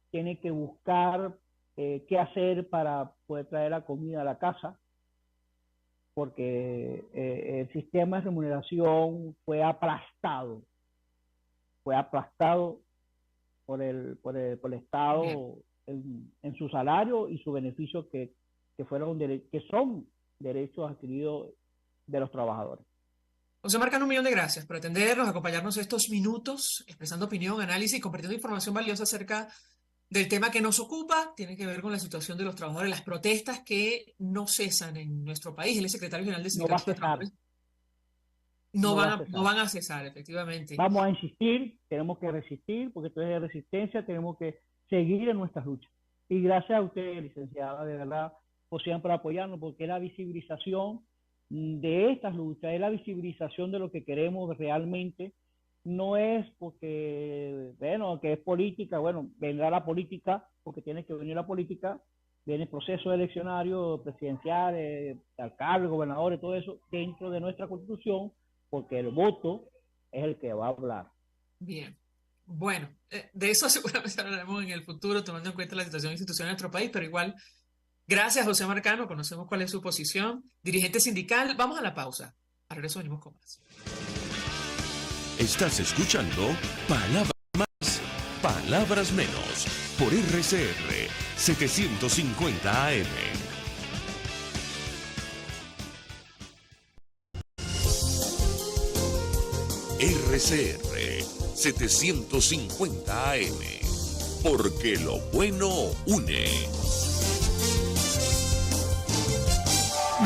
tienen que buscar qué hacer para poder traer la comida a la casa, porque el sistema de remuneración fue aplastado por el Estado en su salario y su beneficio que son derechos adquiridos de los trabajadores. José Marcano, un millón de gracias por atendernos, acompañarnos estos minutos, expresando opinión, análisis y compartiendo información valiosa acerca del tema que nos ocupa. Tiene que ver con la situación de los trabajadores, las protestas que no cesan en nuestro país. Él es secretario general de Sindicatos de Trabajadores. No van a cesar, efectivamente. Vamos a insistir, tenemos que resistir, porque esto es de resistencia, tenemos que seguir en nuestras luchas. Y gracias a usted, licenciada, de verdad, por siempre apoyarnos, porque es la visibilización de estas luchas, es la visibilización de lo que queremos realmente. No es porque, bueno, que es política, bueno, vendrá la política, porque tiene que venir la política, viene el proceso eleccionario, presidencial, alcalde, gobernadores, todo eso, dentro de nuestra Constitución, porque el voto es el que va a hablar. Bien. Bueno, de eso seguramente hablaremos en el futuro, tomando en cuenta la situación institucional de nuestro país, pero igual, gracias, José Marcano, conocemos cuál es su posición, dirigente sindical. Vamos a la pausa. A regreso venimos con más. Estás escuchando Palabras Más, Palabras Menos, por RCR 750 AM. RCR 750 AM, porque lo bueno une.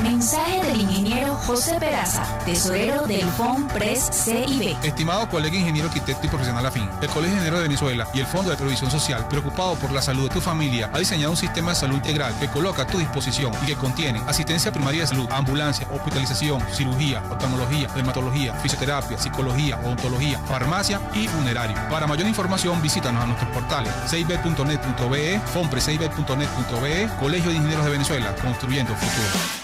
Mensaje del ingeniero José Peraza, tesorero del FOMPRES CIB. Estimado colega ingeniero, arquitecto y profesional afín, el Colegio de Ingenieros de Venezuela y el Fondo de Previsión Social, preocupado por la salud de tu familia, ha diseñado un sistema de salud integral que coloca a tu disposición y que contiene asistencia primaria de salud, ambulancia, hospitalización, cirugía, oftalmología, dermatología, fisioterapia, psicología, odontología, farmacia y funerario. Para mayor información, visítanos a nuestros portales cib.net.be, fomprescib.net.be, Colegio de Ingenieros de Venezuela, construyendo futuro.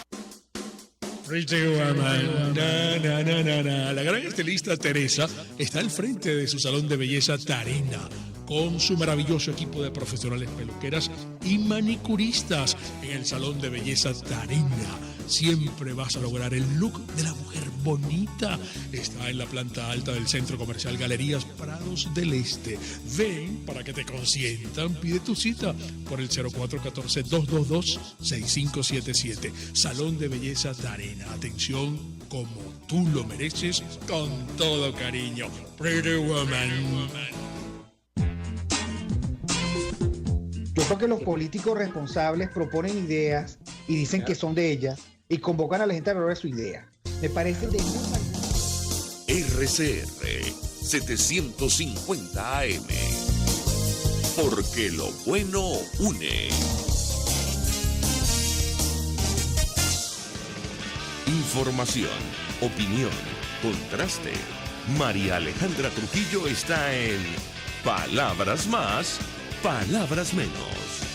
Pretty Woman. Na, na, na, na. La gran estilista Teresa está al frente de su salón de belleza Tarena, con su maravilloso equipo de profesionales peluqueras y manicuristas. En el salón de belleza Tarena siempre vas a lograr el look de la mujer bonita. Está en la planta alta del Centro Comercial Galerías Prados del Este. Ven para que te consientan. Pide tu cita por el 0414-222-6577. Salón de belleza Tarena. Atención como tú lo mereces, con todo cariño. Pretty Woman. Yo creo que los políticos responsables proponen ideas y dicen que son de ellas y convocan a la gente a hablar de su idea. Me parece de muy mal. RCR 750 AM, porque lo bueno une. Información, opinión, contraste. María Alejandra Trujillo está en Palabras Más, Palabras Menos.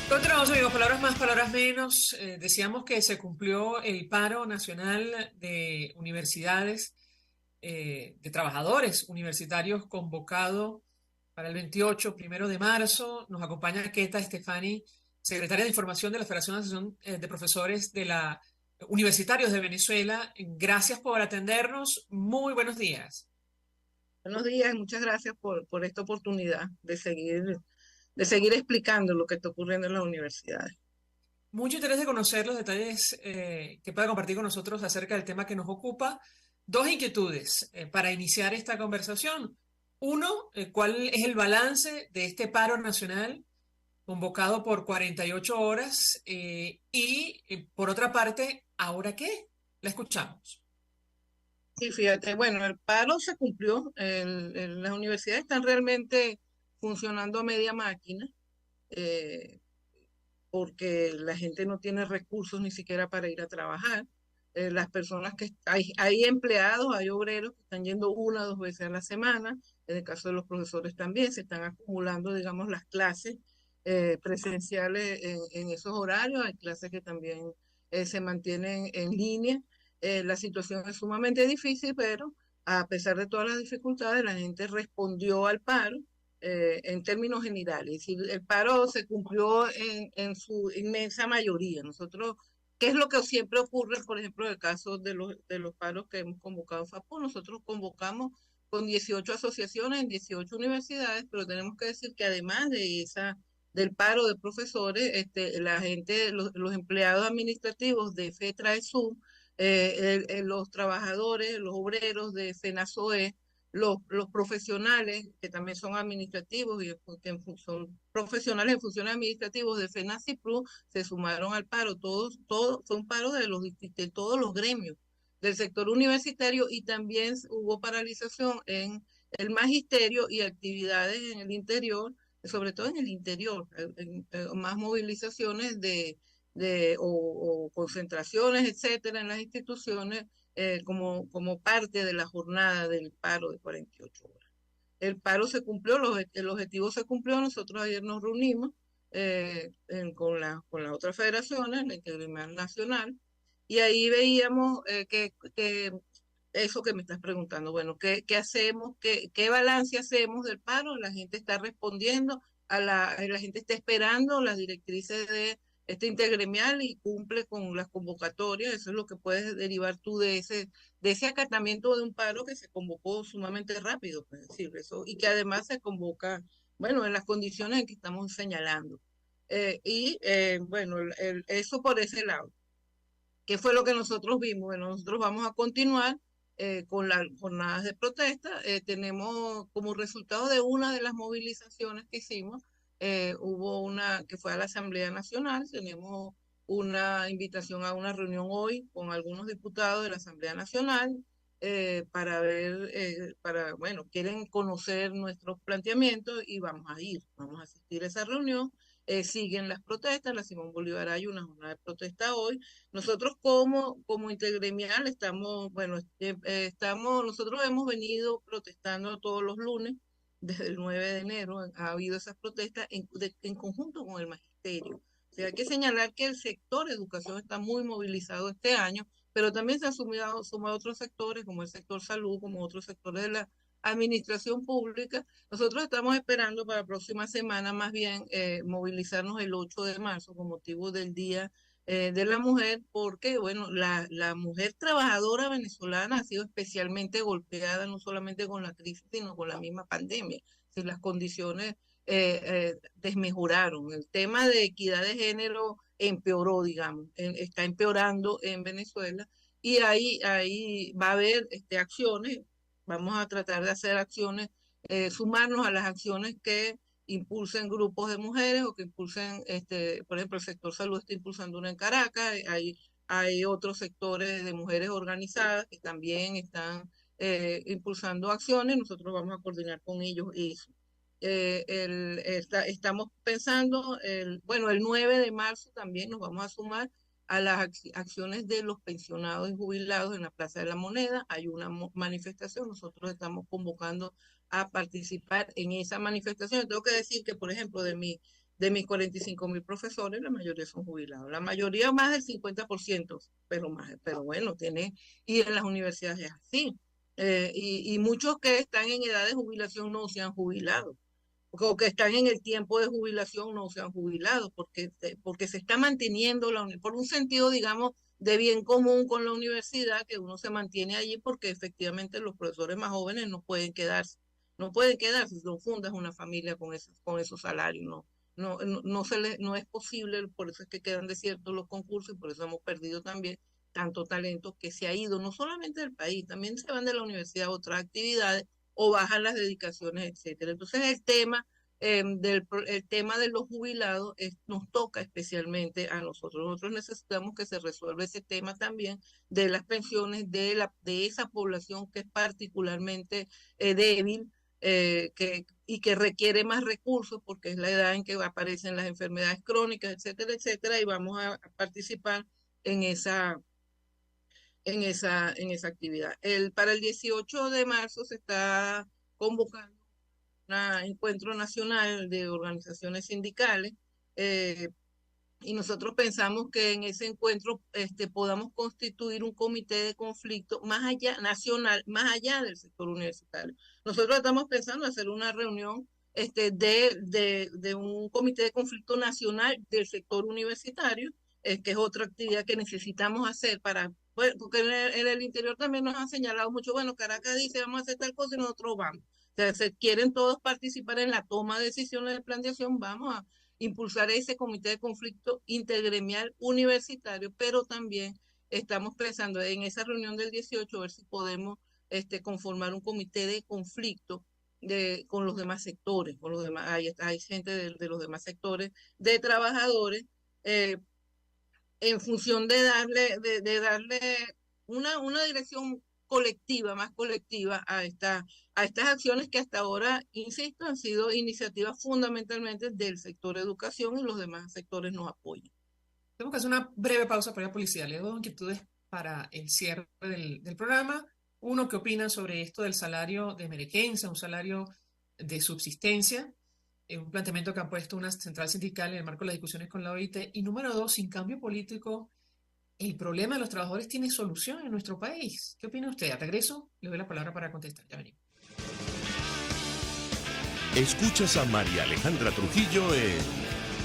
Continuamos, amigos, palabras más, palabras menos. Decíamos que se cumplió el paro nacional de universidades, de trabajadores universitarios convocado para el 28, 1 de marzo. Nos acompaña Keta Estefani, secretaria de Información de la Federación Nacional de Profesores de la Universitarios de Venezuela. Gracias por atendernos. Muy buenos días. Buenos días, muchas gracias por esta oportunidad de seguir explicando lo que está ocurriendo en las universidades. Mucho interés de conocer los detalles que pueda compartir con nosotros acerca del tema que nos ocupa. Dos inquietudes para iniciar esta conversación. Uno, ¿cuál es el balance de este paro nacional convocado por 48 horas? Por otra parte, ¿ahora qué? La escuchamos. Sí, fíjate, bueno, el paro se cumplió. Las universidades están realmente funcionando a media máquina, porque la gente no tiene recursos ni siquiera para ir a trabajar. Las personas que hay empleados, hay obreros que están yendo 1 o 2 veces a la semana. En el caso de los profesores también se están acumulando, digamos, las clases presenciales en esos horarios. Hay clases que también se mantienen en línea. La situación es sumamente difícil, pero a pesar de todas las dificultades, la gente respondió al paro en términos generales. Es decir, el paro se cumplió en su inmensa mayoría. Nosotros ¿Qué es lo que siempre ocurre, por ejemplo, en el caso de los paros que hemos convocado en FAPU? Nosotros convocamos con 18 asociaciones en 18 universidades, pero tenemos que decir que además del paro de profesores, la gente, los empleados administrativos de FETRAESUM, los trabajadores, los obreros de FENASOE, los profesionales que también son administrativos y que son profesionales en funciones administrativas de FENACIPRU se sumaron al paro. Fue un paro de todos los gremios del sector universitario, y también hubo paralización en el magisterio y actividades en el interior, sobre todo en el interior, más movilizaciones o concentraciones, etcétera, en las instituciones, como parte de la jornada del paro de 48 horas. El paro se cumplió, el objetivo se cumplió. Nosotros ayer nos reunimos con las otras federaciones, la Intergremial Nacional, y ahí veíamos que eso que me estás preguntando, bueno, ¿qué hacemos? ¿Qué balance hacemos del paro? La gente está respondiendo, la gente está esperando las directrices de este intergremial y cumple con las convocatorias. Eso es lo que puedes derivar tú de ese acatamiento de un paro que se convocó sumamente rápido, pues decir eso, y que además se convoca, bueno, en las condiciones en que estamos señalando. Bueno, eso por ese lado. ¿Qué fue lo que nosotros vimos? Bueno, nosotros vamos a continuar con las jornadas de protesta. Tenemos como resultado de una de las movilizaciones que hicimos, hubo una que fue a la Asamblea Nacional. Tenemos una invitación a una reunión hoy con algunos diputados de la Asamblea Nacional para ver, bueno, quieren conocer nuestros planteamientos y vamos a asistir a esa reunión. Siguen las protestas, la Simón Bolívar hay una jornada de protesta hoy. Nosotros como intergremial nosotros hemos venido protestando todos los lunes desde el 9 de enero. Ha habido esas protestas en conjunto con el magisterio. O sea, hay que señalar que el sector educación está muy movilizado este año, pero también se han sumado otros sectores, como el sector salud, como otros sectores de la administración pública. Nosotros estamos esperando para la próxima semana más bien movilizarnos el 8 de marzo con motivo del Día de la Mujer, porque bueno, la mujer trabajadora venezolana ha sido especialmente golpeada, no solamente con la crisis, sino con la misma pandemia. Si las condiciones desmejoraron, el tema de equidad de género empeoró, digamos, está empeorando en Venezuela, y ahí va a haber acciones. Vamos a tratar de hacer acciones, sumarnos a las acciones que impulsen grupos de mujeres o que impulsen, por ejemplo, el sector salud está impulsando una en Caracas. Hay otros sectores de mujeres organizadas que también están impulsando acciones. Nosotros vamos a coordinar con ellos eso. Estamos pensando, el 9 de marzo también nos vamos a sumar a las acciones de los pensionados y jubilados en la Plaza de la Moneda. Hay una manifestación, nosotros estamos convocando a participar en esa manifestación. Tengo que decir que, por ejemplo, de mis 45.000 profesores, la mayoría son jubilados, la mayoría más del 50%, pero bueno, y en las universidades es así. Y muchos que están en edad de jubilación no se han jubilado, o que están en el tiempo de jubilación no se han jubilado, porque se está manteniendo por un sentido, digamos, de bien común con la universidad, que uno se mantiene allí porque efectivamente los profesores más jóvenes no pueden quedarse si no fundas una familia con esos salarios, no es posible. Por eso es que quedan desiertos los concursos y por eso hemos perdido también tanto talento que se ha ido, no solamente del país, también se van de la universidad a otras actividades o bajan las dedicaciones, etcétera. Entonces el tema de los jubilados nos toca especialmente a nosotros. Nosotros necesitamos que se resuelva ese tema también de las pensiones de esa población que es particularmente débil y que requiere más recursos porque es la edad en que aparecen las enfermedades crónicas, etcétera, etcétera, y vamos a participar en esa actividad. Para el 18 de marzo se está convocando un encuentro nacional de organizaciones sindicales, y nosotros pensamos que en ese encuentro podamos constituir un comité de conflicto nacional, más allá del sector universitario. Nosotros estamos pensando hacer una reunión de un comité de conflicto nacional del sector universitario, que es otra actividad que necesitamos hacer para, bueno, porque en el interior también nos han señalado mucho, bueno, Caracas dice vamos a hacer tal cosa y nosotros vamos. O sea, se quieren todos participar en la toma de decisiones de planeación, vamos a impulsar ese comité de conflicto intergremial universitario, pero también estamos pensando en esa reunión del 18 a ver si podemos conformar un comité de conflicto con los demás sectores, con los demás, hay gente de los demás sectores de trabajadores, en función de darle una dirección colectiva, más colectiva a estas acciones que hasta ahora, insisto, han sido iniciativas fundamentalmente del sector educación y los demás sectores nos apoyan. Tenemos que hacer una breve pausa para la publicidad. Le doy dos inquietudes para el cierre del programa. Uno, ¿qué opinan sobre esto del salario de emergencia, un salario de subsistencia? Un planteamiento que han puesto una central sindical en el marco de las discusiones con la OIT. Y número dos, sin cambio político, ¿el problema de los trabajadores tiene solución en nuestro país? ¿Qué opina usted? A regreso, le doy la palabra para contestar. Ya venimos. Escuchas a María Alejandra Trujillo en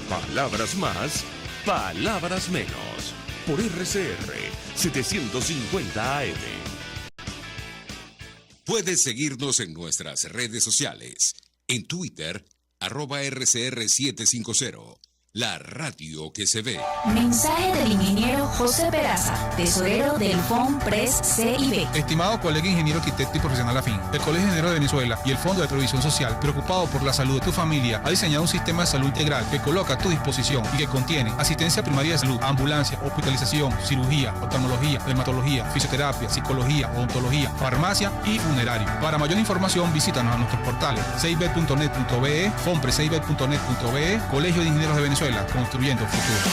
Palabras Más, Palabras Menos, por RCR 750 AM. Puedes seguirnos en nuestras redes sociales. En Twitter, @RCR750. La radio que se ve. Mensaje del ingeniero José Peraza, tesorero del FOMPRES CIB. Estimado colega ingeniero arquitecto y profesional afín, el Colegio de Ingenieros de Venezuela y el Fondo de Previsión Social, preocupado por la salud de tu familia, ha diseñado un sistema de salud integral que coloca a tu disposición y que contiene asistencia primaria de salud, ambulancia, hospitalización, cirugía, oftalmología, dermatología, fisioterapia, psicología, odontología, farmacia y funerario. Para mayor información, visítanos a nuestros portales cib.net.be, fomprescib.net.be, Colegio de Ingenieros de Venezuela, construyendo futuro.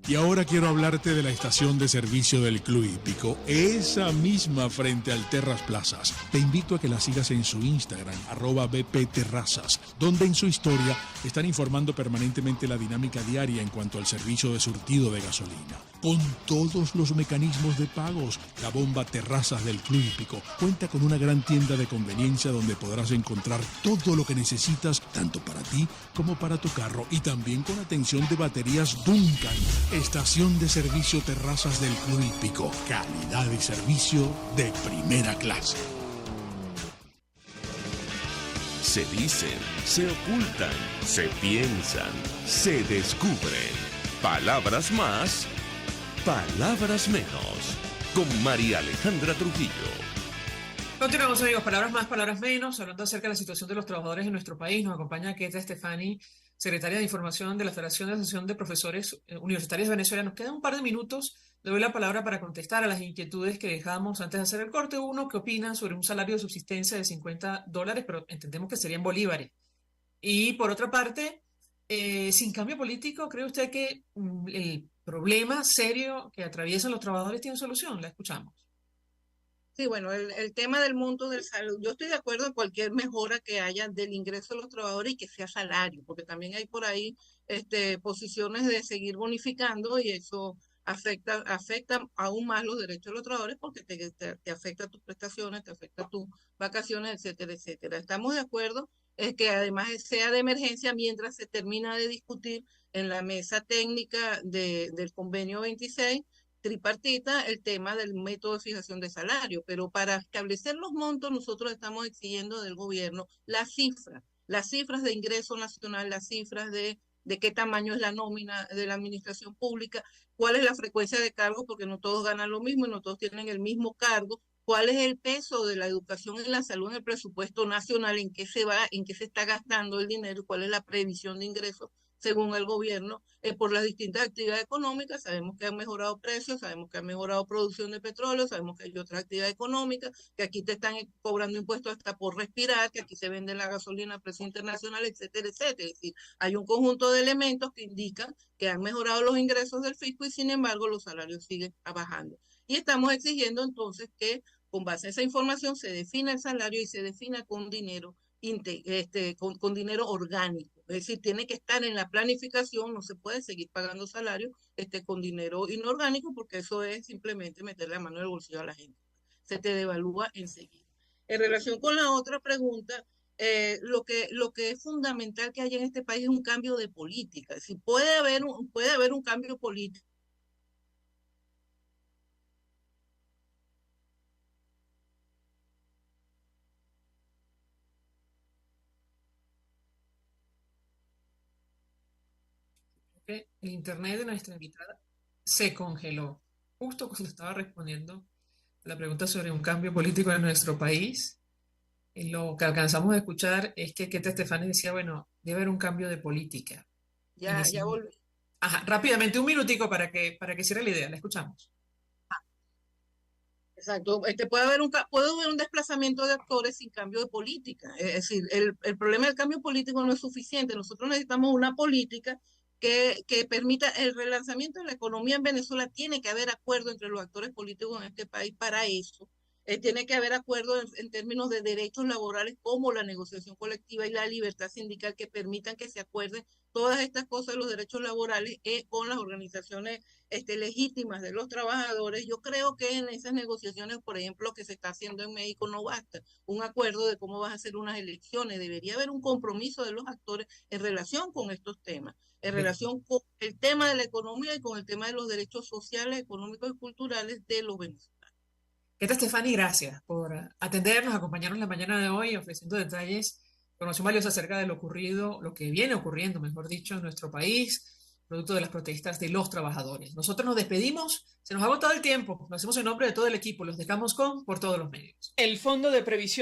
Y ahora quiero hablarte de la estación de servicio del Club Hípico, esa misma frente al Terras Plazas. Te invito a que la sigas en su Instagram, @bpterrazas, donde en su historia están informando permanentemente la dinámica diaria en cuanto al servicio de surtido de gasolina. Con todos los mecanismos de pagos, la bomba Terrazas del Club Hípico cuenta con una gran tienda de conveniencia donde podrás encontrar todo lo que necesitas, tanto para ti como para tu carro, y también con atención de baterías Duncan. Estación de servicio Terrazas del Club Hípico. Calidad y servicio de primera clase. Se dicen, se ocultan, se piensan, se descubren. Palabras más, palabras menos. Con María Alejandra Trujillo. Continuamos, amigos. Palabras más, palabras menos. Hablando acerca de la situación de los trabajadores en nuestro país, nos acompaña Keta Estefani, secretaria de Información de la Federación de Asociación de Profesores Universitarios de Venezuela. Nos quedan un par de minutos. Le doy la palabra para contestar a las inquietudes que dejamos antes de hacer el corte. Uno, ¿qué opinan sobre un salario de subsistencia de $50? Pero entendemos que sería en bolívares. Y por otra parte, sin cambio político, ¿cree usted que el problema serio que atraviesan los trabajadores tiene solución? La escuchamos. Sí, bueno, el tema del monto del salario, yo estoy de acuerdo en cualquier mejora que haya del ingreso de los trabajadores y que sea salario, porque también hay por ahí posiciones de seguir bonificando y eso afecta aún más los derechos de los trabajadores porque te afecta tus prestaciones, te afecta tus vacaciones, etcétera, etcétera. Estamos de acuerdo que además sea de emergencia mientras se termina de discutir en la mesa técnica del convenio 26 tripartita el tema del método de fijación de salario, pero para establecer los montos nosotros estamos exigiendo del gobierno las cifras de ingreso nacional, las cifras de qué tamaño es la nómina de la administración pública, cuál es la frecuencia de cargos, porque no todos ganan lo mismo y no todos tienen el mismo cargo, cuál es el peso de la educación y la salud en el presupuesto nacional, en qué se está gastando el dinero y cuál es la previsión de ingresos según el gobierno, por las distintas actividades económicas. Sabemos que han mejorado precios, sabemos que han mejorado producción de petróleo, sabemos que hay otras actividades económicas, que aquí te están cobrando impuestos hasta por respirar, que aquí se vende la gasolina a precio internacional, etcétera, etcétera. Es decir, hay un conjunto de elementos que indican que han mejorado los ingresos del fisco y sin embargo los salarios siguen bajando. Y estamos exigiendo entonces que con base a esa información se defina el salario y se defina con dinero con dinero orgánico, es decir, tiene que estar en la planificación, no se puede seguir pagando salario con dinero inorgánico porque eso es simplemente meterle la mano en el bolsillo a la gente, se te devalúa enseguida. En relación con la otra pregunta, lo que es fundamental que haya en este país es un cambio de política, es decir, puede haber un cambio político que el internet de nuestra invitada se congeló justo cuando estaba respondiendo a la pregunta sobre un cambio político en nuestro país. Lo que alcanzamos a escuchar es que Keta Estefani decía, bueno, debe haber un cambio de política. Ya volví. Ajá, rápidamente, un minutico para que cierre la idea, la escuchamos. Exacto, puede haber un desplazamiento de actores sin cambio de política. Es decir, el problema del cambio político no es suficiente. Nosotros necesitamos una política que permita el relanzamiento de la economía en Venezuela. Tiene que haber acuerdo entre los actores políticos en este país para eso. Tiene que haber acuerdo en términos de derechos laborales como la negociación colectiva y la libertad sindical que permitan que se acuerden todas estas cosas de los derechos laborales con las organizaciones legítimas de los trabajadores. Yo creo que en esas negociaciones, por ejemplo, que se está haciendo en México, no basta un acuerdo de cómo vas a hacer unas elecciones. Debería haber un compromiso de los actores en relación con estos temas, en relación con el tema de la economía y con el tema de los derechos sociales, económicos y culturales de los venezolanos. Keta Estefani, gracias por atendernos, acompañarnos la mañana de hoy, ofreciendo detalles, información valiosa acerca de lo ocurrido, lo que viene ocurriendo, mejor dicho, en nuestro país, producto de las protestas de los trabajadores. Nosotros nos despedimos, se nos ha agotado el tiempo, lo hacemos en nombre de todo el equipo, los dejamos con Por Todos los Medios. El Fondo de Previsión